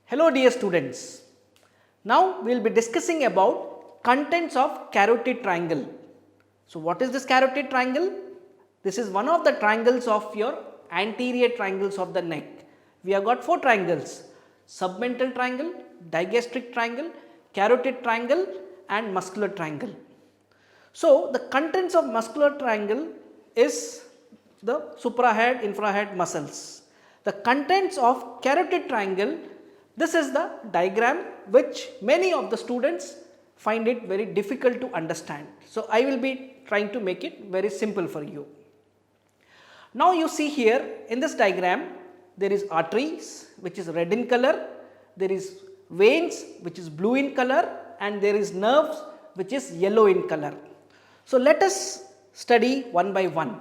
Hello dear students, now we will be discussing about contents of carotid triangle. So what is this carotid triangle? This is one of the triangles of your anterior triangles of the neck. We have got 4 triangles: submental triangle, digastric triangle, carotid triangle and muscular triangle. So the contents of muscular triangle is the suprahead, infrahead muscles. The contents of carotid triangle, this is the diagram which many of the students find it very difficult to understand. So I will be trying to make it very simple for you. Now you see here in this diagram, there is arteries which is red in color, there is veins which is blue in color and there is nerves which is yellow in color. So let us study one by one.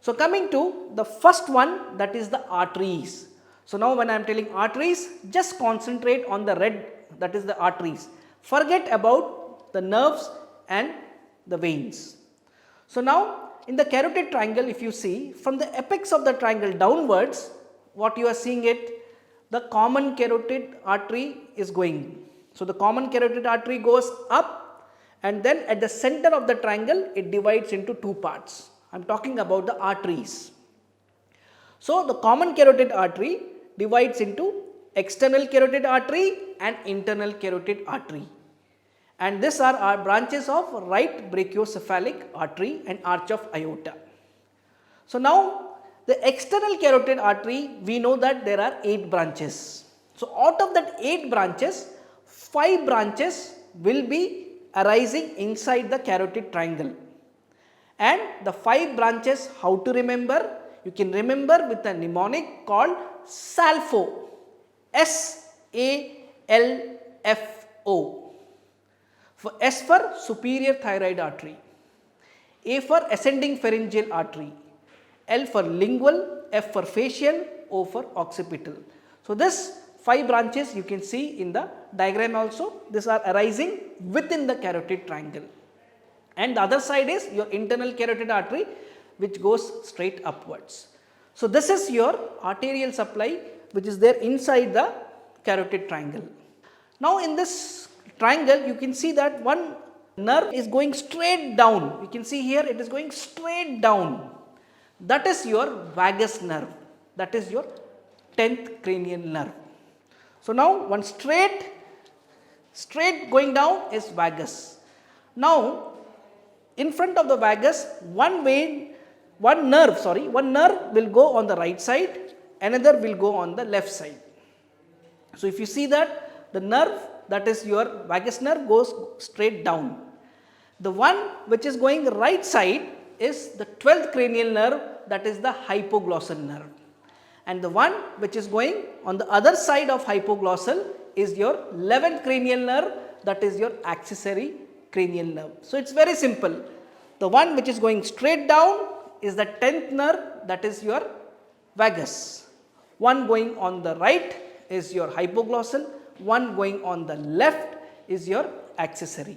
So coming to the first one, that is the arteries. So now when I am telling arteries, just concentrate on the red, that is the arteries. Forget about the nerves and the veins. So now in the carotid triangle, if you see from the apex of the triangle downwards, what you are seeing it, the common carotid artery is going. So the common carotid artery goes up and then at the center of the triangle it divides into 2 parts. I am talking about the arteries. So the common carotid artery divides into external carotid artery and internal carotid artery. And these are our branches of right brachiocephalic artery and arch of aorta. So now the external carotid artery, we know that there are 8 branches. So out of that 8 branches, 5 branches will be arising inside the carotid triangle. And the 5 branches, how to remember? You can remember with a mnemonic called SALFO, S-A-L-F-O. For S for superior thyroid artery, A for ascending pharyngeal artery, L for lingual, F for facial, O for occipital. So this 5 branches you can see in the diagram also, these are arising within the carotid triangle. And the other side is your internal carotid artery which goes straight upwards. So this is your arterial supply which is there inside the carotid triangle. Now in this triangle you can see that one nerve is going straight down. You can see here it is going straight down. That is your vagus nerve. That is your 10th cranial nerve. So now one straight going down is vagus. Now in front of the vagus, one nerve will go on the right side, another will go on the left side. So if you see that the nerve, that is your vagus nerve, goes straight down. The one which is going right side is the 12th cranial nerve, that is the hypoglossal nerve. And the one which is going on the other side of hypoglossal is your 11th cranial nerve, that is your accessory cranial nerve. So it is very simple. The one which is going straight down is the 10th nerve, that is your vagus. One going on the right is your hypoglossal, one going on the left is your accessory.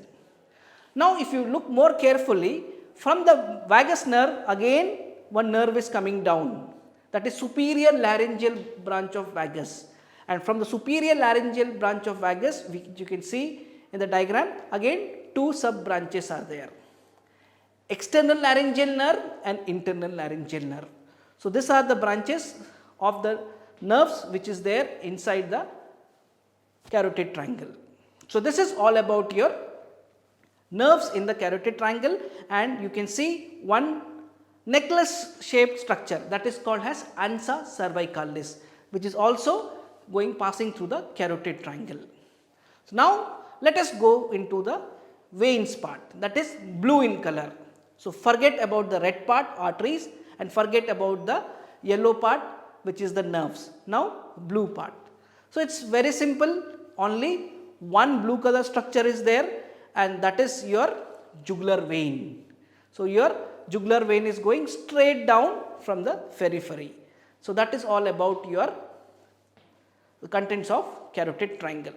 Now if you look more carefully, from the vagus nerve again one nerve is coming down, that is superior laryngeal branch of vagus. And from the superior laryngeal branch of vagus, you can see in the diagram, again 2 sub branches are there: external laryngeal nerve and internal laryngeal nerve. So these are the branches of the nerves which is there inside the carotid triangle. So this is all about your nerves in the carotid triangle, and you can see one necklace shaped structure that is called as ansa cervicalis, which is also passing through the carotid triangle. So now let us go into the veins part, that is blue in color. So forget about the red part, arteries, and forget about the yellow part which is the nerves. Now blue part. So it is very simple, only one blue color structure is there, and that is your jugular vein. So your jugular vein is going straight down from the periphery. So that is all about your the contents of carotid triangle.